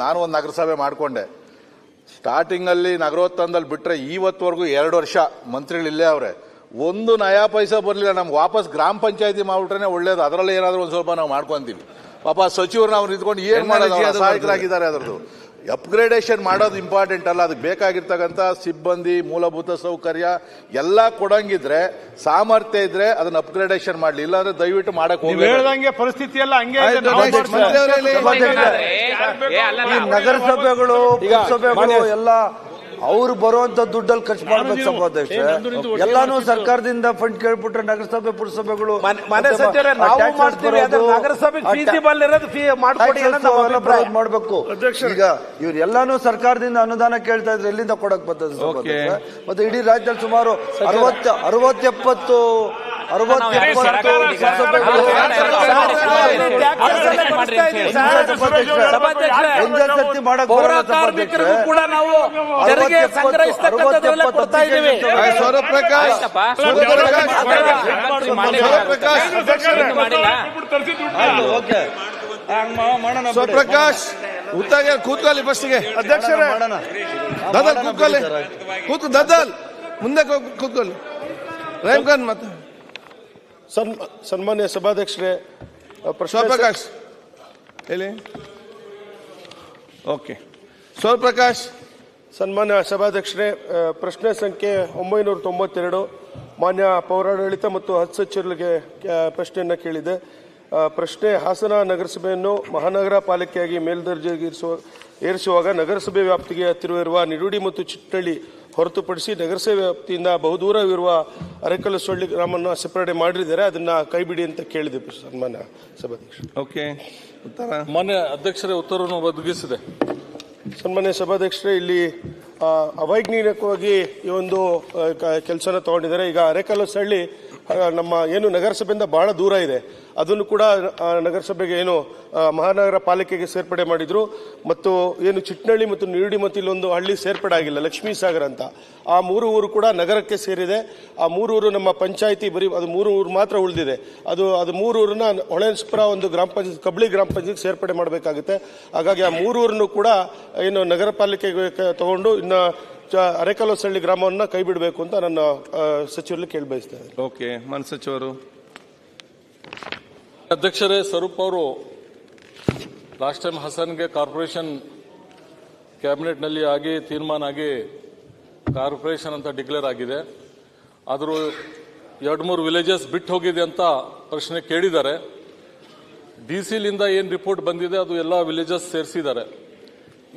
ನಾನು ಒಂದು ನಗರಸಭೆ ಮಾಡಿಕೊಂಡೆ. ಸ್ಟಾರ್ಟಿಂಗಲ್ಲಿ ನಗರೋತ್ಥಾನದಲ್ಲಿ ಬಿಟ್ಟರೆ ಇವತ್ತುವರೆಗೂ 2 ವರ್ಷ ಮಂತ್ರಿಗಳಿಲ್ಲೇ ಅವರೇ, ಒಂದು ನಯಾ ಪೈಸಾ ಬರಲಿಲ್ಲ. ನಮ್ಗೆ ವಾಪಸ್ ಗ್ರಾಮ ಪಂಚಾಯತಿ ಮಾಡ್ಬಿಟ್ರೆ ಒಳ್ಳೇದು. ಅದರಲ್ಲಿ ಏನಾದರೂ ಒಂದು ಸ್ವಲ್ಪ ನಾವು ಮಾಡ್ಕೊಂತೀವಿ. ಪಾಪ ಸಚಿವರು ನಾವು ನಿಂತ್ಕೊಂಡು ಏನು ಮಾಡೋದು, ಸಹಾಯಕರಾಗಿದ್ದಾರೆ. ಅದರದ್ದು ಅಪ್ಗ್ರೇಡೇಷನ್ ಮಾಡೋದು ಇಂಪಾರ್ಟೆಂಟ್ ಅಲ್ಲ. ಅದಕ್ಕೆ ಬೇಕಾಗಿರ್ತಕ್ಕಂಥ ಸಿಬ್ಬಂದಿ, ಮೂಲಭೂತ ಸೌಕರ್ಯ ಎಲ್ಲ ಕೊಡಂಗಿದ್ರೆ, ಸಾಮರ್ಥ್ಯ ಇದ್ರೆ ಅದನ್ನ ಅಪ್ಗ್ರೇಡೇಷನ್ ಮಾಡಲಿ. ಇಲ್ಲಾಂದ್ರೆ ದಯವಿಟ್ಟು ಮಾಡಕ್ ಹೋಗಿ ಪರಿಸ್ಥಿತಿ ಎಲ್ಲ ಹಂಗೆ. ನಗರಸಭೆಗಳು, ಪುರಸಭೆಗಳು ಎಲ್ಲ ಅವ್ರು ಬರುವಂತ ದುಡ್ಡಲ್ಲಿ ಖರ್ಚು ಮಾಡ್ಬೇಕು ಸಭಾಧ್ಯಕ್ಷ. ಎಲ್ಲಾನು ಸರ್ಕಾರದಿಂದ ಫಂಡ್ ಕೇಳ್ಬಿಟ್ರೆ ನಗರಸಭೆ, ಪುರಸಭೆಗಳು ಮಾಡ್ಬೇಕು. ಈಗ ಇವ್ರು ಎಲ್ಲಾನು ಸರ್ಕಾರದಿಂದ ಅನುದಾನ ಕೇಳ್ತಾ ಇದ್ರೆ ಎಲ್ಲಿಂದ ಕೊಡಕ್ ಬರ್ತದೆ ಸಭಾಧ್ಯಕ್ಷ? ಮತ್ತೆ ಇಡೀ ರಾಜ್ಯದಲ್ಲಿ ಸುಮಾರು 60-70 ಕೂಡ ನಾವು ತೆರಿಗೆ ಸಂಗ್ರಹಿಸ್ತಕ್ಕಂಥದ್ದೆಲ್ಲ ಕೊಡ್ತಾ ಇದ್ದೀವಿ. ಸ್ವಪ್ರಕಾಶ್ ಉತ್ತಾಗ ಕೂತ್ಕೊಳ್ಳಿ ಫಸ್ಟ್ಗೆ. ಅಧ್ಯಕ್ಷರೇ ದದಲ್ ಕೂತ್ಕೊಳ್ಳಿ, ದದಲ್ ಮುಂದೆ ಕೂತ್ಕೊಳ್ಳಿ. ರಹೀಂ ಖಾನ್ ಮತ್ತೆ ಸನ್ಮಾನ್ಯ ಸಭಾಧ್ಯಕ್ಷರೇ, ಸ್ವಪ್ರಕಾಶ್ ಹೇಳಿ. ಓಕೆ, ಸ್ವಪ್ರಕಾಶ್. ಸನ್ಮಾನ್ಯ ಸಭಾಧ್ಯಕ್ಷರೇ, ಪ್ರಶ್ನೆ ಸಂಖ್ಯೆ 992 ಮಾನ್ಯ ಪೌರಾಡಳಿತ ಮತ್ತು ಹಜ್ ಸಚಿವರಿಗೆ ಪ್ರಶ್ನೆಯನ್ನ ಕೇಳಿದೆ. ಪ್ರಶ್ನೆ: ಹಾಸನ ನಗರಸಭೆಯನ್ನು ಮಹಾನಗರ ಪಾಲಿಕೆಯಾಗಿ ಮೇಲ್ದರ್ಜೆಗೆ ಏರಿಸುವಾಗ ನಗರಸಭೆ ವ್ಯಾಪ್ತಿಗೆ ಹತ್ತಿರವಿರುವ ನಿಡುಡಿ ಮತ್ತು ಚಿಟ್ಟಳ್ಳಿ ಹೊರತುಪಡಿಸಿ ನಗರಸಭೆ ವ್ಯಾಪ್ತಿಯಿಂದ ಬಹುದೂರವಿರುವ ಅರೆಕಲ್ಲಸೊಳ್ಳಿ ಗ್ರಾಮವನ್ನು ಸೆಪರೇಟ್ ಮಾಡಿದ್ದಾರೆ, ಅದನ್ನ ಕೈಬಿಡಿ ಅಂತ ಕೇಳಿದೆ ಸನ್ಮಾನ್ಯ ಸಭಾಧ್ಯಕ್ಷ. ಓಕೆ, ಉತ್ತರ ಮಾನ್ಯ ಅಧ್ಯಕ್ಷರೇ ಉತ್ತರವನ್ನು ಒದಗಿಸಿದೆ. ಸನ್ಮಾನ್ಯ ಸಭಾಧ್ಯಕ್ಷರೇ, ಇಲ್ಲಿ ಅವೈಜ್ಞಾನಿಕವಾಗಿ ಈ ಒಂದು ಕೆಲಸನ ತಗೊಂಡಿದ್ದಾರೆ. ಈಗ ಅರೆಕಲ್ಲಸಳ್ಳಿ ನಮ್ಮ ಏನು ನಗರಸಭೆಯಿಂದ ಬಹಳ ದೂರ ಇದೆ, ಅದನ್ನು ಕೂಡ ನಗರಸಭೆಗೆ ಏನು ಮಹಾನಗರ ಪಾಲಿಕೆಗೆ ಸೇರ್ಪಡೆ ಮಾಡಿದ್ರು. ಮತ್ತು ಏನು ಚಿಟ್ನಳ್ಳಿ ಮತ್ತು ನಿರುಡಿ ಮತ್ತು ಇಲ್ಲೊಂದು ಹಳ್ಳಿ ಸೇರ್ಪಡೆ ಆಗಿಲ್ಲ, ಲಕ್ಷ್ಮೀ ಸಾಗರ್ ಅಂತ. ಆ 3 ಊರು ಕೂಡ ನಗರಕ್ಕೆ ಸೇರಿದೆ. ಆ 3 ಊರು ನಮ್ಮ ಪಂಚಾಯಿತಿ ಬರೀ ಅದು 3 ಊರು ಮಾತ್ರ ಉಳಿದಿದೆ. ಅದು 3 ಊರನ್ನ ಹೊಳೆನರಸೀಪುರ ಒಂದು ಗ್ರಾಮ ಪಂಚಾಯತ್, ಕಬ್ಳಿ ಗ್ರಾಮ ಪಂಚಾಯತ್ ಸೇರ್ಪಡೆ ಮಾಡಬೇಕಾಗುತ್ತೆ. ಹಾಗಾಗಿ ಆ 3 ಊರನ್ನು ಕೂಡ ಏನು ನಗರ ಪಾಲಿಕೆಗೆ ತಗೊಂಡು ಇನ್ನು ಅರೆಕಲ್ಲಸಳ್ಳಿ ಗ್ರಾಮವನ್ನು ಕೈ ಬಿಡಬೇಕು ಅಂತ ನನ್ನ ಸಚಿವರಲ್ಲಿ ಕೇಳಿ ಬಯಸ್ತೇನೆ. ಓಕೆ, ಮಾನ್ಯ ಸಚಿವರು. ಅಧ್ಯಕ್ಷರೇ, ಸ್ವರೂಪ್ ಅವರು ಲಾಸ್ಟ್ ಟೈಮ್ ಹಾಸನ್ಗೆ ಕಾರ್ಪೊರೇಷನ್ ಕ್ಯಾಬಿನೆಟ್ನಲ್ಲಿ ಆಗಿ ತೀರ್ಮಾನ ಆಗಿ ಕಾರ್ಪೊರೇಷನ್ ಅಂತ ಡಿಕ್ಲೇರ್ ಆಗಿದೆ. ಆದರೂ 2-3 ವಿಲೇಜಸ್ ಬಿಟ್ಟು ಹೋಗಿದೆ ಅಂತ ಪ್ರಶ್ನೆ ಕೇಳಿದ್ದಾರೆ. ಡಿಸಿಲಿಂದ ಏನು ರಿಪೋರ್ಟ್ ಬಂದಿದೆ ಅದು ಎಲ್ಲ ವಿಲೇಜಸ್ ಸೇರಿಸಿದ್ದಾರೆ.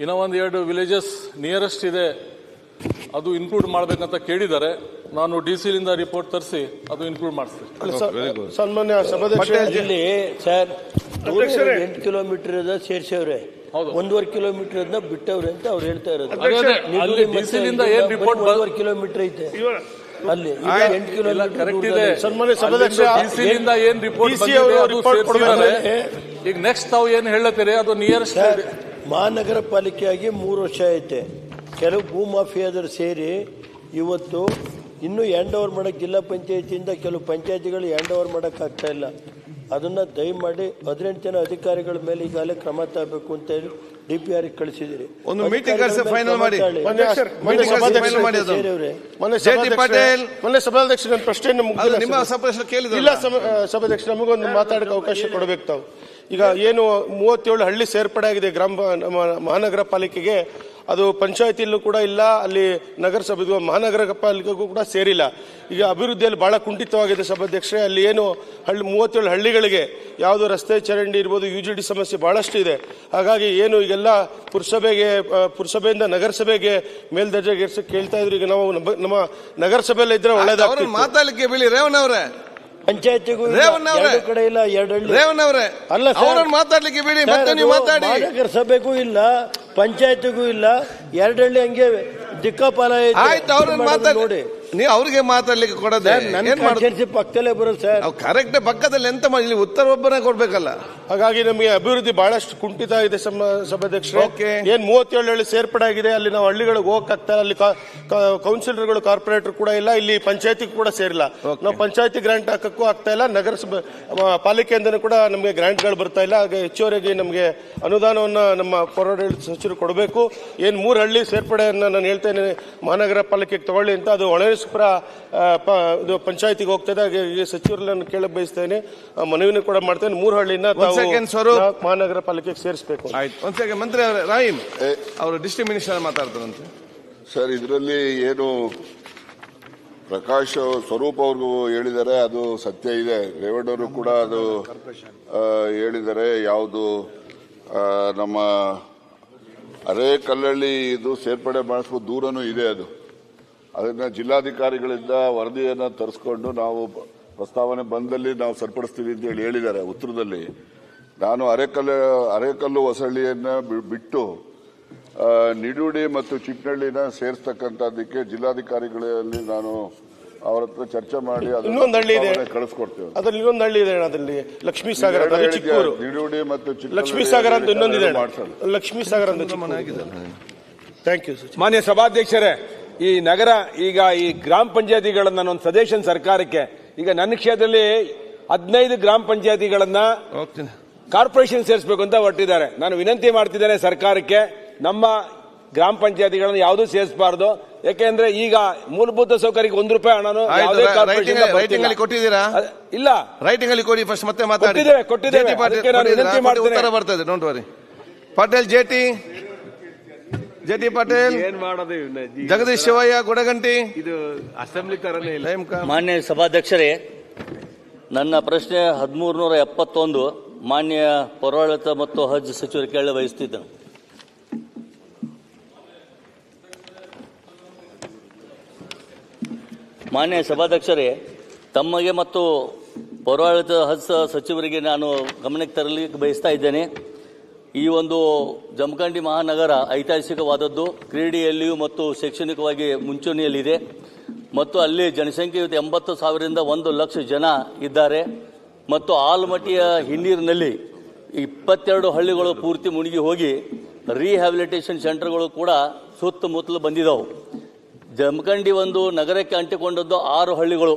ಇನ್ನೂ 1-2 ವಿಲೇಜಸ್ ನಿಯರೆಸ್ಟ್ ಇದೆ, ಅದು ಇನ್ಕ್ಲೂಡ್ ಮಾಡಬೇಕಂತ ಕೇಳಿದ್ದಾರೆ. ನಾನು ಡಿಸಿಲಿಂದ ರಿಪೋರ್ಟ್ ತರಿಸಿ ಅದು ಇನ್ಕ್ಲೂಡ್ ಮಾಡಿಸ್ತೀನಿ. ಸನ್ಮಾನ್ಯ ಸಭಾಧ್ಯಕ್ಷ, ಇಲ್ಲಿ ಸರ್ 8 ಕಿಲೋಮೀಟರ್ ಸೇರಿಸವ್ರೆ, 1.5 ಕಿಲೋಮೀಟರ್ ಬಿಟ್ಟವ್ರೆ ಅಂತ ಅವ್ರು ಹೇಳ್ತಾ ಇರೋದು. ಡಿಸಿಲಿಂದ ಏನು ರಿಪೋರ್ಟ್ 1.5 ಕಿಲೋಮೀಟರ್ ಐತೆ ಅಲ್ಲಿ, 8 ಕಿಲೋಮೀಟರ್ ಕರೆಕ್ಟ್ ಇದೆ. ಸನ್ಮಾನ್ಯ ಸಭಾಧ್ಯಕ್ಷ, ಡಿಸಿಲಿಂದ ಏನು ರಿಪೋರ್ಟ್ ಈಗ ನೆಕ್ಸ್ಟ್ ತಾವು ಏನು ಹೇಳತ್ತೀರಿ ಅದು ನಿಯರೆಸ್ಟ್. ಮಹಾನಗರ ಪಾಲಿಕೆಯಾಗಿ 3 ವರ್ಷ ಐತೆ. ಕೆಲವು ಭೂಮಾಫಿಯಾದರು ಸೇರಿ ಇವತ್ತು ಇನ್ನೂ ಹ್ಯಾಂಡ್ ಓವರ್ ಮಾಡೋಕ್ಕೆ ಜಿಲ್ಲಾ ಪಂಚಾಯತಿಯಿಂದ ಕೆಲವು ಪಂಚಾಯತಿಗಳು ಹ್ಯಾಂಡ್ ಓವರ್ ಮಾಡೋಕ್ಕಾಗ್ತಾ ಇಲ್ಲ. ಅದನ್ನು ದಯಮಾಡಿ 18 ಜನ ಅಧಿಕಾರಿಗಳ ಮೇಲೆ ಈಗಾಗಲೇ ಕ್ರಮ ತಗಬೇಕು ಅಂತ ಹೇಳಿ DPR ಕಳಿಸಿದಿರಿ. ಒಂದು ಮೀಟಿಂಗ್ ಫೈನಲ್ ಮಾಡಿ. ಸಭಾಧ್ಯಕ್ಷ, ಪ್ರಶ್ನೆಯನ್ನು ನಿಮ್ಮ ಸಭಾಧ್ಯಕ್ಷ ಕೇಳಿದ್ರೆ ಇಲ್ಲ ಸಭಾಧ್ಯಕ್ಷ, ನಮಗೊಂದು ಮಾತಾಡೋಕೆ ಅವಕಾಶ ಕೊಡಬೇಕು ತಾವು. ಈಗ ಏನು 37 ಹಳ್ಳಿ ಸೇರ್ಪಡೆ ಆಗಿದೆ ಮಹಾನಗರ ಪಾಲಿಕೆಗೆ, ಅದು ಪಂಚಾಯತಿಯಲ್ಲೂ ಕೂಡ ಇಲ್ಲ, ಅಲ್ಲಿ ನಗರಸಭೆ ಮಹಾನಗರ ಪಾಲಿಕೆಗೂ ಕೂಡ ಸೇರಿಲ್ಲ. ಈಗ ಅಭಿವೃದ್ಧಿಯಲ್ಲಿ ಬಹಳ ಕುಂಠಿತವಾಗಿದೆ ಸಭಾಧ್ಯಕ್ಷರೇ. ಅಲ್ಲಿ ಏನು 37 ಹಳ್ಳಿಗಳಿಗೆ ಯಾವುದು ರಸ್ತೆ ಚರಂಡಿ ಇರ್ಬೋದು, UGD ಸಮಸ್ಯೆ ಬಹಳಷ್ಟು ಇದೆ. ಹಾಗಾಗಿ ಏನು ಈಗೆಲ್ಲ ಪುರಸಭೆಯಿಂದ ನಗರಸಭೆಗೆ ಮೇಲ್ದರ್ಜೆಗೆ ಕೇಳ್ತಾ ಇದ್ರು. ಈಗ ನಾವು ನಮ್ಮ ನಗರಸಭೆಯಲ್ಲಿ ಇದ್ರೆ ಒಳ್ಳೇದಾಗ್ತದೆ. ಮಾತಾಡ್ಲಿಕ್ಕೆ ಬಿಳಿ ರೇವಣ್ಣ ಅವರೇ, ಪಂಚಾಯತಿಗೂ ಕಡೆ ಇಲ್ಲ, 2 ಹಳ್ಳಿ ಅಲ್ಲ ಮಾತಾಡ್ಲಿಕ್ಕೆ ಬಿಡಿ, ಮತ್ತೆ ನೀವು ಮಾತಾಡಿ. ನಗರಸಭೆಗೂ ಇಲ್ಲ, ಪಂಚಾಯತಿಗೂ ಇಲ್ಲ, 2 ಹಳ್ಳಿ ಹಂಗೆ ದಿಕ್ಕಾಪಾಲ ಆಯ್ತು. ಅವ್ರನ್ನ ನೋಡಿ. ನೀವು ಅವ್ರಿಗೆ ಮಾತಾಡ್ಲಿಕ್ಕೆ ಕೊಡದೆ ನನ್ನ ಏನ್ ಮಾಡೋದು? ಕಾನ್ಸ್ಟಿಟ್ಯೂನ್ಸಿ ಪಕ್ಕದಲ್ಲೇ ಬರುತ್ತೆ ಸರ್. ನಾವು ಕರೆಕ್ಟ್ ಪಕ್ಕದಲ್ಲಿ ಎಂತ ಮಾಡಿ ಇಲ್ಲಿ ಉತ್ತರ ಒಬ್ಬನೇ ಕೊಡ್ಬೇಕಲ್ಲ. ಹಾಗಾಗಿ ನಮಗೆ ಅಭಿವೃದ್ಧಿ ಬಹಳಷ್ಟು ಕುಂಠಿತ ಇದೆ ಸಭಾಧ್ಯಕ್ಷರೇ. Okay. ಏನ್ 37 ಹಳ್ಳಿ ಸೇರ್ಪಡೆ ಆಗಿದೆ, ಅಲ್ಲಿ ನಾವು ಹಳ್ಳಿಗಳಿಗೆ ಹೋಗಕ್ಕಾಗ್ತಾ ಇಲ್ಲ. ಅಲ್ಲಿ ಕೌನ್ಸಿಲರ್ಗಳು ಕಾರ್ಪೊರೇಟರ್ ಕೂಡ ಇಲ್ಲ, ಇಲ್ಲಿ ಪಂಚಾಯತಿ ಕೂಡ ಸೇರಿಲ್ಲ. ನಾವು ಪಂಚಾಯತಿ ಗ್ರಾಂಟ್ ಹಾಕಕ್ಕೂ ಆಗ್ತಾ ಇಲ್ಲ, ನಗರಸಭೆ ಪಾಲಿಕೆಯಿಂದನೂ ಕೂಡ ನಮಗೆ ಗ್ರಾಂಟ್ಗಳು ಬರ್ತಾ ಇಲ್ಲ. ಹಾಗೆ ಹೆಚ್ಚುವರಿಯಾಗಿ ನಮಗೆ ಅನುದಾನವನ್ನ ನಮ್ಮ ಪೌರಾಡಳಿತ ಸಚಿವರು ಕೊಡಬೇಕು. ಏನ್ 3 ಹಳ್ಳಿ ಸೇರ್ಪಡೆಯನ್ನ ನಾನು ಹೇಳ್ತೇನೆ ಮಹಾನಗರ ಪಾಲಿಕೆಗೆ ತಗೊಳ್ಳಿ ಅಂತ, ಅದು ಹೊಳೆನರಸೀಪುರ ಇದು ಪಂಚಾಯತಿಗೆ ಹೋಗ್ತದೆ. ಹಾಗೆ ಈ ಸಚಿವರನ್ನ ಕೇಳಕ್ ಬಯಸ್ತೇನೆ, ಮನವಿನೂ ಕೂಡ ಮಾಡ್ತೇನೆ. 3 ಹಳ್ಳಿನ ಮಹಾನಗರ ಪಾಲಿಕೆಗೆ ಸೇರಿಸಬೇಕು. ಆಯ್ತು, ಒಂದ್ ಸೆಕೆಂಡ್. ಮಂತ್ರಿ ಅವರೇ, ರಾಹಿಂ ಅವರು ಡಿಸ್ಟ್ರಿಕ್ಟ್ ಮಿನಿಸ್ಟರ್ ಮಾತಾಡ್ತಾರಂತೆ ಸರ್. ಇದರಲ್ಲಿ ಏನು ಪ್ರಕಾಶ್ ಸ್ವರೂಪ್ ಅವ್ರಿಗೂ ಹೇಳಿದ್ದಾರೆ, ಅದು ಸತ್ಯ ಇದೆ. ರೇವಣ್ಣವರು ಕೂಡ ಅದು ಹೇಳಿದ್ದಾರೆ. ಯಾವುದು ನಮ್ಮ ಅರೇಕಲ್ಲಹಳ್ಳಿ ಇದು ಸೇರ್ಪಡೆ ಮಾಡಿಸ್ಬೋದು, ದೂರನೂ ಇದೆ. ಅದನ್ನ ಜಿಲ್ಲಾಧಿಕಾರಿಗಳಿಂದ ವರದಿಯನ್ನು ತರಿಸ್ಕೊಂಡು ನಾವು ಪ್ರಸ್ತಾವನೆ ಬಂದಲ್ಲಿ ನಾವು ಸರಿಪಡಿಸ್ತೀವಿ ಅಂತ ಹೇಳಿದ್ದಾರೆ ಉತ್ತರದಲ್ಲಿ. ನಾನು ಅರೇಕಲ್ಲು ಹೊಸಳ್ಳಿಯನ್ನ ಬಿಟ್ಟು ನಿಡೂಡಿ ಮತ್ತು ಚಿಕ್ಕನಹಳ್ಳಿನ ಸೇರಿಸ್ತಕ್ಕಂಥದ್ದಕ್ಕೆ ಜಿಲ್ಲಾಧಿಕಾರಿಗಳಲ್ಲಿ ನಾನು ಅವರ ಹತ್ರ ಚರ್ಚೆ ಮಾಡಿ ಇನ್ನೊಂದು ಹಳ್ಳಿ ಇದೆ ಕಳಿಸ್ಕೊಡ್ತೇವೆ. ಅದ್ರಲ್ಲಿ ಇನ್ನೊಂದು ಹಳ್ಳಿ ಇದೆ, ಅದರಲ್ಲಿ ಲಕ್ಷ್ಮೀ ಸಾಗರ ಅಂತ ಚಿಕ್ಕೂರು, ನಿಡೂಡಿ ಮತ್ತು ಲಕ್ಷ್ಮೀ ಸಾಗರ ಅಂತ ಇನ್ನೊಂದಿದೆ, ಲಕ್ಷ್ಮೀ ಸಾಗರ ಅಂತ. Thank you. ಮಾನ್ಯ ಸಭಾಧ್ಯಕ್ಷರೇ, ಈ ನಗರ ಈಗ ಈ ಗ್ರಾಮ ಪಂಚಾಯತಿಗಳನ್ನ ನಾನೊಂದು ಸಜೆಷನ್ ಸರ್ಕಾರಕ್ಕೆ, ಈಗ ನನ್ನ ಕ್ಷೇತ್ರದಲ್ಲಿ 15 ಗ್ರಾಮ ಪಂಚಾಯತಿಗಳನ್ನ ಕಾರ್ಪೊರೇಷನ್ ಸೇರಿಸಬೇಕು ಅಂತ ಹೊರಟಿದ್ದಾರೆ. ನಾನು ವಿನಂತಿ ಮಾಡ್ತಿದ್ದೇನೆ ಸರ್ಕಾರಕ್ಕೆ, ನಮ್ಮ ಗ್ರಾಮ ಪಂಚಾಯತಿಗಳನ್ನ ಯಾವುದೂ ಸೇರಿಸಬಾರ್ದು. ಯಾಕೆಂದ್ರೆ ಈಗ ಮೂಲಭೂತ ಸೌಕರ್ಯಕ್ಕೆ ₹1 ಹಣನು ರೈಟಿಂಗ್ ಕೊಟ್ಟಿದ್ದೀರಾ? ಇಲ್ಲ, ರೈಟಿಂಗ್ ಅಲ್ಲಿ ಕೊಡಿ ಫಸ್ಟ್, ಮತ್ತೆ ಮಾತಾಡಿ. ಕೊಟ್ಟಿದ್ದೇವೆ. ಉತ್ತರ ಬರ್ತದೆ, ಡೋಂಟ್ ವರಿ. ಪಾಟೀಲ್ ಜೆಟಿ ಪಾಟೀಲ್, ಏನ್ ಮಾಡೋದು? ಜಗದೀಶ್ ಶಿವಯ್ಯ ಗುಡಗಂಟಿ, ಇದು ಅಸೆಂಬ್ಲಿ ತರನೇ ಇಲ್ಲ. ಮಾನ್ಯ ಸಭಾಧ್ಯಕ್ಷರೇ, ನನ್ನ ಪ್ರಶ್ನೆ 1371 ಮಾನ್ಯ ಪೌರಾಡಳಿತ ಮತ್ತು ಹಜ್ ಸಚಿವರು ಕೇಳಲು ಬಯಸುತ್ತಿದ್ದನು. ಮಾನ್ಯ ಸಭಾಧ್ಯಕ್ಷರೇ, ತಮಗೆ ಮತ್ತು ಪೌರಾಡಳಿತ ಹಜ್ ಸಚಿವರಿಗೆ ನಾನು ಗಮನಕ್ಕೆ ತರಲಿಕ್ಕೆ ಬಯಸ್ತಾ ಇದ್ದೇನೆ. ಈ ಒಂದು ಜಮಖಂಡಿ ಮಹಾನಗರ ಐತಿಹಾಸಿಕವಾದದ್ದು, ಕ್ರೀಡೆಯಲ್ಲಿಯೂ ಮತ್ತು ಶೈಕ್ಷಣಿಕವಾಗಿ ಮುಂಚೂಣಿಯಲ್ಲಿದೆ ಮತ್ತು ಅಲ್ಲಿ ಜನಸಂಖ್ಯೆ 80,000ರಿಂದ 1,00,000 ಜನ ಇದ್ದಾರೆ. ಮತ್ತು ಆಲಮಟ್ಟಿಯ ಹಿನ್ನೀರಿನಲ್ಲಿ 22 ಹಳ್ಳಿಗಳು ಪೂರ್ತಿ ಮುಳುಗಿ ಹೋಗಿ ರಿಹ್ಯಾಬಿಲಿಟೇಷನ್ ಸೆಂಟರ್ಗಳು ಕೂಡ ಸುತ್ತಮುತ್ತಲು ಬಂದಿದ್ದವು. ಜಮಖಂಡಿ ಒಂದು ನಗರಕ್ಕೆ ಅಂಟಿಕೊಂಡದ್ದು 6 ಹಳ್ಳಿಗಳು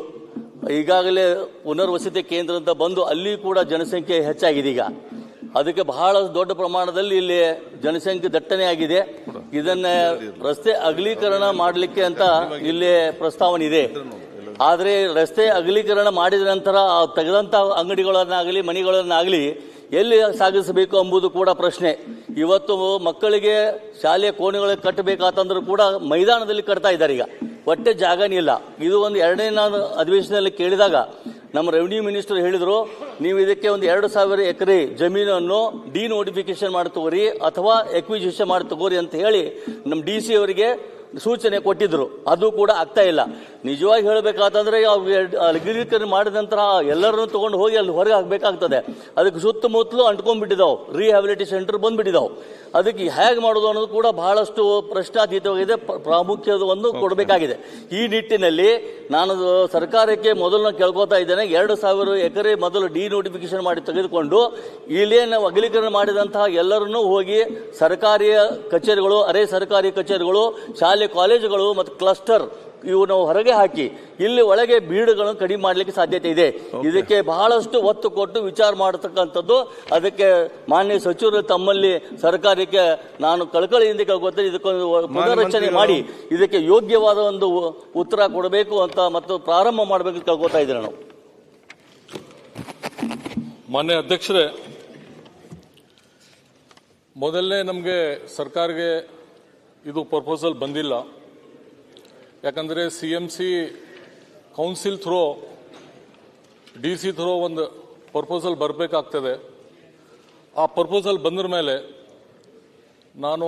ಈಗಾಗಲೇ ಪುನರ್ವಸತಿ ಕೇಂದ್ರ ಅಂತ ಬಂದು ಅಲ್ಲಿ ಕೂಡ ಜನಸಂಖ್ಯೆ ಹೆಚ್ಚಾಗಿದೆ. ಈಗ ಅದಕ್ಕೆ ಬಹಳ ದೊಡ್ಡ ಪ್ರಮಾಣದಲ್ಲಿ ಇಲ್ಲಿ ಜನಸಂಖ್ಯೆ ದಟ್ಟಣೆ ಆಗಿದೆ. ಇದನ್ನ ರಸ್ತೆ ಅಗಲೀಕರಣ ಮಾಡಲಿಕ್ಕೆ ಅಂತ ಇಲ್ಲಿ ಪ್ರಸ್ತಾವನೆ ಇದೆ. ಆದರೆ ರಸ್ತೆ ಅಗಲೀಕರಣ ಮಾಡಿದ ನಂತರ ತೆಗೆದಂತ ಅಂಗಡಿಗಳನ್ನಾಗಲಿ ಮನೆಗಳನ್ನಾಗಲಿ ಎಲ್ಲಿ ಸಾಗಿಸಬೇಕು ಎಂಬುದು ಕೂಡ ಪ್ರಶ್ನೆ. ಇವತ್ತು ಮಕ್ಕಳಿಗೆ ಶಾಲೆಯ ಕೋಣೆಗಳಿಗೆ ಕಟ್ಟಬೇಕಾತಂದ್ರೂ ಕೂಡ ಮೈದಾನದಲ್ಲಿ ಕಟ್ತಾ ಇದ್ದಾರೆ. ಈಗ ಒಟ್ಟೆ ಜಾಗನೇ ಇಲ್ಲ. ಇದು ಒಂದು 2ನೇ ನಾನು ಅಧಿವೇಶನದಲ್ಲಿ ಕೇಳಿದಾಗ ನಮ್ಮ ರೆವಿನ್ಯೂ ಮಿನಿಸ್ಟರ್ ಹೇಳಿದ್ರು, ನೀವು ಇದಕ್ಕೆ ಒಂದು 2,000 ಎಕರೆ ಜಮೀನನ್ನು ಡಿನೋಟಿಫಿಕೇಶನ್ ಮಾಡಿ ತಗೋರಿ ಅಥವಾ ಎಕ್ವಿಜಿಷನ್ ಮಾಡಿ ತಗೋರಿ ಅಂತ ಹೇಳಿ ನಮ್ಮ DC ಅವರಿಗೆ ಸೂಚನೆ ಕೊಟ್ಟಿದ್ರು. ಅದು ಕೂಡ ಆಗ್ತಾ ಇಲ್ಲ. ನಿಜವಾಗಿ ಹೇಳಬೇಕಾತಂದ್ರೆ ಅಗಲೀಕರಣ ಮಾಡಿದ ನಂತರ ಎಲ್ಲರನ್ನು ತಗೊಂಡು ಹೋಗಿ ಅಲ್ಲಿ ಹೊರಗೆ ಹಾಕಬೇಕಾಗ್ತದೆ. ಅದಕ್ಕೆ ಸುತ್ತಮುತ್ತಲು ಅಂಟ್ಕೊಂಡ್ಬಿಟ್ಟಿದ್ದಾವೆ, ರಿಹ್ಯಾಬಿಲಿಟೇಷನ್ ಸೆಂಟರ್ ಬಂದ್ಬಿಟ್ಟಿದ್ದಾವೆ. ಅದಕ್ಕೆ ಹೇಗೆ ಮಾಡೋದು ಅನ್ನೋದು ಕೂಡ ಬಹಳಷ್ಟು ಪ್ರಶ್ನಾತೀತವಾಗಿದೆ, ಪ್ರಾಮುಖ್ಯವನ್ನು ಕೊಡಬೇಕಾಗಿದೆ. ಈ ನಿಟ್ಟಿನಲ್ಲಿ ನಾನು ಸರ್ಕಾರಕ್ಕೆ ಮೊದಲು ಕೇಳ್ಕೊತಾ ಇದ್ದೇನೆ, 2,000 ಎಕರೆ ಮೊದಲು ಡಿನೋಟಿಫಿಕೇಶನ್ ಮಾಡಿ ತೆಗೆದುಕೊಂಡು ಇಲ್ಲೇ ನಾವು ಅಗಲೀಕರಣ ಮಾಡಿದಂತಹ ಎಲ್ಲರನ್ನೂ ಹೋಗಿ ಸರ್ಕಾರಿ ಕಚೇರಿಗಳು, ಅರೆ ಸರ್ಕಾರಿ ಕಚೇರಿಗಳು, ಶಾಲೆ ಕಾಲೇಜುಗಳು ಮತ್ತು ಕ್ಲಸ್ಟರ್ ಇವು ನಾವು ಹೊರಗೆ ಹಾಕಿ ಇಲ್ಲಿ ಒಳಗೆ ಬೀಡುಗಳನ್ನು ಕಡಿಮೆ ಮಾಡಲಿಕ್ಕೆ ಸಾಧ್ಯತೆ ಇದೆ. ಇದಕ್ಕೆ ಬಹಳಷ್ಟು ಒತ್ತು ಕೊಟ್ಟು ವಿಚಾರ ಮಾಡತಕ್ಕಂಥದ್ದು. ಅದಕ್ಕೆ ಮಾನ್ಯ ಸಚಿವರು ತಮ್ಮಲ್ಲಿ ಸರ್ಕಾರಕ್ಕೆ ನಾನು ಕಳಕಳಿಯಿಂದ ಕೇಳ್ಕೊತೇನೆ, ಇದಕ್ಕೊಂದು ಪುನರ್ರಚನೆ ಮಾಡಿ ಇದಕ್ಕೆ ಯೋಗ್ಯವಾದ ಒಂದು ಉತ್ತರ ಕೊಡಬೇಕು ಅಂತ ಮತ್ತು ಪ್ರಾರಂಭ ಮಾಡಬೇಕು ಅಂತ ಕೇಳ್ಕೊತಾ ಇದ್ದೇನೆ. ನಾವು ಮಾನ್ಯ ಅಧ್ಯಕ್ಷರೇ, ಮೊದಲನೇ ನಮಗೆ ಸರ್ಕಾರಕ್ಕೆ ಇದು ಪ್ರಪೋಸಲ್ ಬಂದಿಲ್ಲ. ಯಾಕಂದರೆ CMC council through DC through ಒಂದು ಪ್ರಪೋಸಲ್ ಬರಬೇಕಾಗ್ತದೆ. ಆ ಪ್ರಪೋಸಲ್ ಬಂದ್ರ ಮೇಲೆ ನಾನು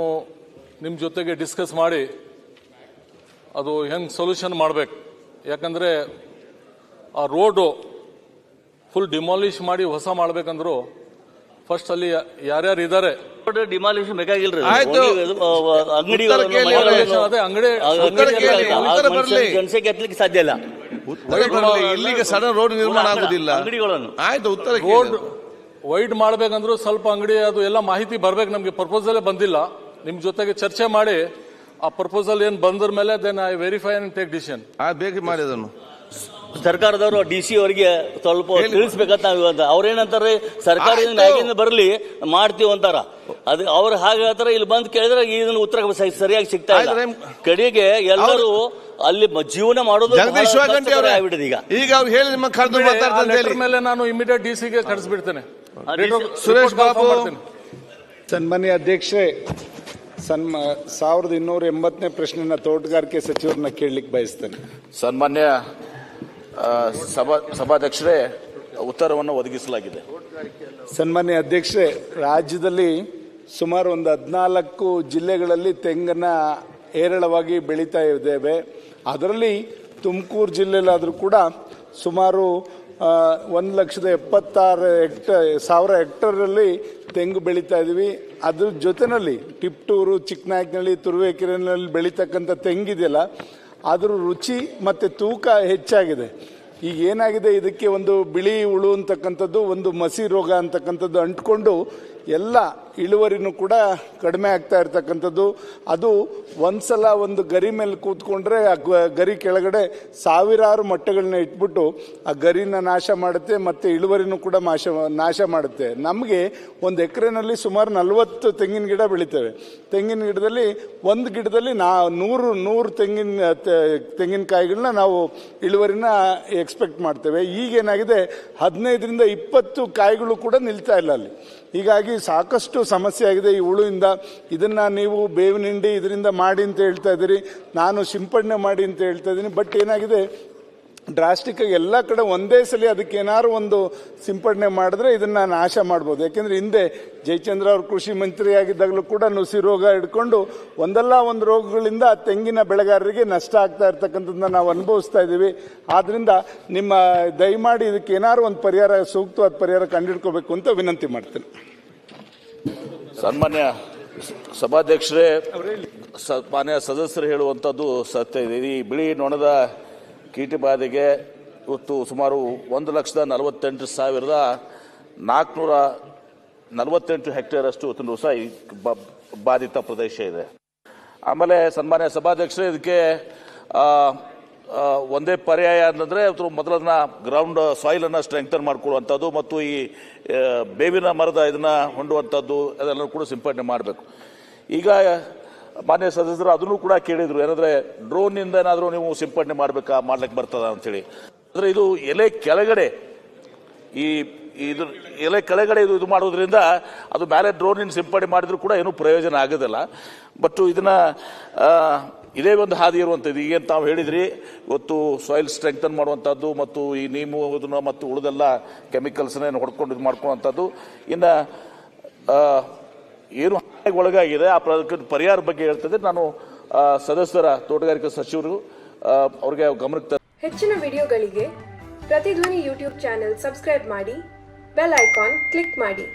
ನಿಮ್ಮ ಜೊತೆಗೆ ಡಿಸ್ಕಸ್ ಮಾಡಿ ಅದು ಹೆಂಗೆ ಸೊಲ್ಯೂಷನ್ ಮಾಡಬೇಕು. ಯಾಕಂದರೆ ಆ ರೋಡು ಫುಲ್ ಡಿಮಾಲಿಷ್ ಮಾಡಿ ಹೊಸ ಮಾಡಬೇಕಂದ್ರೂ ಫಸ್ಟ್ ಅಲ್ಲಿ ಯಾರ್ಯಾರು ಇದ್ದಾರೆ ಡಿಮಾಲಿಷನ್ ಬೇಕಾಗಿಲ್ರಿ. ಆಯ್ತು. ಅಂಗಡಿಗಳನ್ನು ಅದೇ ಅಂಗಡಿ ಜನಸಂಖ್ಯೆ ಎತ್ತಲಿಕ್ಕೆ ಸಾಧ್ಯ ಇಲ್ಲ. ಉತ್ತರ ಬರಲಿ. ಇಲ್ಲಿಗೆ ಸಡನ್ ರೋಡ್ ನಿರ್ಮಾಣ ಆಗುದಿಲ್ಲ. ಅಂಗಡಿಗಳನ್ನು ಆಯ್ತು, ಉತ್ತರ ರೋಡ್ ವೈಡ್ ಮಾಡ್ಬೇಕಂದ್ರೂ ಸ್ವಲ್ಪ ಅಂಗಡಿ ಅದು ಎಲ್ಲ ಮಾಹಿತಿ ಬರ್ಬೇಕು. ನಮ್ಗೆ ಪ್ರಪೋಸಲ್ ಬಂದಿಲ್ಲ. ನಿಮ್ ಜೊತೆಗೆ ಚರ್ಚೆ ಮಾಡಿ ಆ ಪ್ರಪೋಸಲ್ ಏನ್ ಬಂದ್ರ ಮೇಲೆ then I verify and take decision. ಬೇಗ ಮಾಡಿ ಅದನ್ನು. ಸರ್ಕಾರದವರು DC ಅವರಿಗೆ ಸ್ವಲ್ಪ ತಿಳಿಸ್ಬೇಕಂತ ಅವ್ರೇನಂತಾರೆ, ಸರ್ಕಾರದಿಂದ ನ್ಯಾಯದಿಂದ ಬರಲಿ ಮಾಡ್ತೀವಿ ಅಂತಾರ. ಅದು ಅವ್ರು ಹಾಗೆ ಹೇಳ್ತಾರೆ. ಇಲ್ಲಿ ಬಂದು ಕೇಳಿದ್ರೆ ಇದನ್ನ ಉತ್ತರ ಸರಿಯಾಗಿ ಸಿಗ್ತಾ ಇಲ್ಲ. ಕಡೆಗೆ ಎಲ್ಲರೂ ಅಲ್ಲಿ ಜೀವನ ಮಾಡೋದು ಆಗ್ಬಿಟ್ಟಿದೆ. ಈಗ ಅವ್ರು ಹೇಳಿ ನಿಮ್ಮ ಕರೆದು ಮಾತಾಡ್ತಾರೆ ಮೇಲೆ ನಾನು ಇಮಿಡಿಯೇಟ್ DC ಗೆ ಕಳಿಸ್ಬಿಡ್ತೇನೆ. ಸುರೇಶ್ ಬಾಬು. ಸನ್ಮಾನ್ಯ ಅಧ್ಯಕ್ಷರೇ, 1280ನೇ ಪ್ರಶ್ನೆನ ತೋಟಗಾರಿಕೆ ಸಚಿವರನ್ನ ಕೇಳಲಿಕ್ಕೆ ಬಯಸ್ತೇನೆ. ಸನ್ಮಾನ್ಯ ಸಭಾಧ್ಯಕ್ಷರೇ, ಉತ್ತರವನ್ನು ಒದಗಿಸಲಾಗಿದೆ. ಸನ್ಮಾನ್ಯ ಅಧ್ಯಕ್ಷರೇ, ರಾಜ್ಯದಲ್ಲಿ ಸುಮಾರು ಒಂದು 14 ಜಿಲ್ಲೆಗಳಲ್ಲಿ ತೆಂಗನ್ನ ಹೇರಳವಾಗಿ ಬೆಳೀತಾ ಇದ್ದೇವೆ. ಅದರಲ್ಲಿ ತುಮಕೂರು ಜಿಲ್ಲೆಯಲ್ಲಾದರೂ ಕೂಡ ಸುಮಾರು 1,76,000 ಹೆಕ್ಟೇರಲ್ಲಿ ತೆಂಗು ಬೆಳೀತಾ ಇದ್ದೀವಿ. ಅದ್ರ ಜೊತೆಯಲ್ಲಿ ಟಿಪ್ಟೂರು, ಚಿಕ್ಕನಾಯಕನಹಳ್ಳಿ, ತುರುವೇಕೆರೆಯಲ್ಲಿ ಬೆಳೀತಕ್ಕಂಥ ತೆಂಗಿದೆಯಲ್ಲ, ಅದರ ರುಚಿ ಮತ್ತು ತೂಕ ಹೆಚ್ಚಾಗಿದೆ. ಈಗ ಏನಾಗಿದೆ, ಇದಕ್ಕೆ ಒಂದು ಬಿಳಿ ಹುಳು ಅಂತಕ್ಕಂಥದ್ದು, ಒಂದು ಮಸಿ ರೋಗ ಅಂತಕ್ಕಂಥದ್ದು ಅಂಟ್ಕೊಂಡು ಎಲ್ಲ ಇಳುವರಿನೂ ಕೂಡ ಕಡಿಮೆ ಆಗ್ತಾ ಇರ್ತಕ್ಕಂಥದ್ದು. ಅದು ಒಂದ್ಸಲ ಒಂದು ಗರಿ ಮೇಲೆ ಕೂತ್ಕೊಂಡ್ರೆ ಆ ಗರಿ ಕೆಳಗಡೆ ಸಾವಿರಾರು ಮೊಟ್ಟೆಗಳನ್ನ ಇಟ್ಬಿಟ್ಟು ಆ ಗರಿನ ನಾಶ ಮಾಡುತ್ತೆ ಮತ್ತು ಇಳುವರಿನೂ ಕೂಡ ನಾಶ ಮಾಡುತ್ತೆ. ನಮಗೆ ಒಂದು ಎಕರೆನಲ್ಲಿ ಸುಮಾರು 40 ತೆಂಗಿನ ಗಿಡ ಬೆಳಿತೇವೆ. ತೆಂಗಿನ ಗಿಡದಲ್ಲಿ ಒಂದು ಗಿಡದಲ್ಲಿ 100 ತೆಂಗಿನಕಾಯಿಗಳನ್ನ ನಾವು ಇಳುವರಿನ ಎಕ್ಸ್ಪೆಕ್ಟ್ ಮಾಡ್ತೇವೆ. ಈಗೇನಾಗಿದೆ, 15ರಿಂದ 20 ಕಾಯಿಗಳು ಕೂಡ ನಿಲ್ತಾ ಇಲ್ಲ ಅಲ್ಲಿ. ಹೀಗಾಗಿ ಸಾಕಷ್ಟು ಸಮಸ್ಯೆ ಆಗಿದೆ ಈ ಹುಳುವಿಂದ. ಇದನ್ನು ನೀವು ಬೇವಿನ ಹಿಂಡಿ ಇದರಿಂದ ಮಾಡಿ ಅಂತ ಹೇಳ್ತಾ ಇದ್ದೀರಿ, ನಾನು ಸಿಂಪಡಣೆ ಮಾಡಿ ಅಂತ ಹೇಳ್ತಾ ಇದ್ದೀನಿ. ಬಟ್ ಏನಾಗಿದೆ, ಡ್ರಾಸ್ಟಿಕ್ಕಾಗಿ ಎಲ್ಲ ಕಡೆ ಒಂದೇ ಸಲ ಅದಕ್ಕೆ ಏನಾದ್ರು ಒಂದು ಸಿಂಪಡಣೆ ಮಾಡಿದ್ರೆ ಇದನ್ನು ನಾಶ ಮಾಡ್ಬೋದು. ಯಾಕೆಂದರೆ ಹಿಂದೆ ಜಯಚಂದ್ರ ಅವರು ಕೃಷಿ ಮಂತ್ರಿ ಆಗಿದ್ದಾಗಲೂ ಕೂಡ ನುಸಿ ರೋಗ ಹಿಡ್ಕೊಂಡು ಒಂದಲ್ಲ ಒಂದು ರೋಗಗಳಿಂದ ತೆಂಗಿನ ಬೆಳೆಗಾರರಿಗೆ ನಷ್ಟ ಆಗ್ತಾ ಇರ್ತಕ್ಕಂಥದ್ದನ್ನ ನಾವು ಅನುಭವಿಸ್ತಾ ಇದ್ದೀವಿ. ಆದ್ದರಿಂದ ನಿಮ್ಮ ದಯಮಾಡಿ ಇದಕ್ಕೆ ಏನಾದ್ರು ಒಂದು ಪರಿಹಾರ, ಸೂಕ್ತವಾದ ಪರಿಹಾರ ಕಂಡುಹಿಡ್ಕೋಬೇಕು ಅಂತ ವಿನಂತಿ ಮಾಡ್ತೇನೆ. ಸನ್ಮಾನ್ಯ ಸಭಾಧ್ಯಕ್ಷರೇ, ಮಾನ್ಯ ಸದಸ್ಯರು ಹೇಳುವಂಥದ್ದು ಸತ್ಯ ಇದೆ. ಈ ಬಿಳಿ ನೊಣದ ಕೀಟ ಬಾಧೆಗೆ ಇವತ್ತು ಸುಮಾರು 1,48,448 ಹೆಕ್ಟೇರ್ ಅಷ್ಟು ಇವತ್ತು ಸಹ ಈ ಬಾಧಿತ ಪ್ರದೇಶ ಇದೆ. ಆಮೇಲೆ ಸನ್ಮಾನ್ಯ ಸಭಾಧ್ಯಕ್ಷರೇ, ಇದಕ್ಕೆ ಒಂದೇ ಪರ್ಯಾಯ ಅಂತಂದರೆ ಮೊದಲನ್ನ ಗ್ರೌಂಡ್ ಸಾಯಿಲನ್ನು ಸ್ಟ್ರೆಂಗ್ತನ್ ಮಾಡ್ಕೊಳ್ಳುವಂಥದ್ದು ಮತ್ತು ಈ ಬೇವಿನ ಮರದ ಇದನ್ನು ಹೊಂಡುವಂಥದ್ದು ಅದೆಲ್ಲರೂ ಕೂಡ ಸಿಂಪಡಣೆ ಮಾಡಬೇಕು. ಈಗ ಮಾನ್ಯ ಸದಸ್ಯರು ಅದನ್ನು ಕೂಡ ಕೇಳಿದ್ರು, ಏನಂದ್ರೆ ಡ್ರೋನ್ನಿಂದ ಏನಾದರೂ ನೀವು ಸಿಂಪಡಣೆ ಮಾಡ್ಲಿಕ್ಕೆ ಬರ್ತದ ಅಂತೇಳಿ. ಅಂದರೆ ಇದು ಎಲೆ ಕೆಳಗಡೆ ಎಲೆ ಕೆಳಗಡೆ ಇದು ಮಾಡೋದ್ರಿಂದ ಅದು ಮೇಲೆ ಡ್ರೋನಿಂದ ಸಿಂಪಡಣೆ ಮಾಡಿದ್ರು ಕೂಡ ಏನೂ ಪ್ರಯೋಜನ ಆಗೋದಿಲ್ಲ. ಬಟ್ ಇದನ್ನ ಇದೇ ಒಂದು ಹಾದಿ ಇರುವಂಥದ್ದು. ಈಗೇನು ತಾವು ಹೇಳಿದ್ರಿ, ಇವತ್ತು ಸಾಯಿಲ್ ಸ್ಟ್ರೆಂಗ್ತನ್ ಮಾಡುವಂಥದ್ದು ಮತ್ತು ಈ ನೀಮು ಅದನ್ನು ಮತ್ತು ಉಳಿದೆಲ್ಲ ಕೆಮಿಕಲ್ಸ್ನ ಹೊಡ್ಕೊಂಡು ಇದು ಮಾಡ್ಕೊಳ್ಳುವಂಥದ್ದು. ಇನ್ನು ಏನು ಒಳಗಾಗಿದೆ ಆ ಪರಿಹಾರ ಬಗ್ಗೆ ಹೇಳ್ತದೆ. ನಾನು ಸದಸ್ಯರ ತೋಟಗಾರಿಕಾ ಸಚಿವರು ಅವ್ರಿಗೆ ಗಮನಕ್ಕೆ ಹೆಚ್ಚಿನ ವಿಡಿಯೋಗಳಿಗೆ ಪ್ರತಿಧ್ವನಿ ಯೂಟ್ಯೂಬ್ ಚಾನೆಲ್ ಸಬ್ಸ್ಕ್ರೈಬ್ ಮಾಡಿ, ಬೆಲ್ ಐಕಾನ್ ಕ್ಲಿಕ್ ಮಾಡಿ.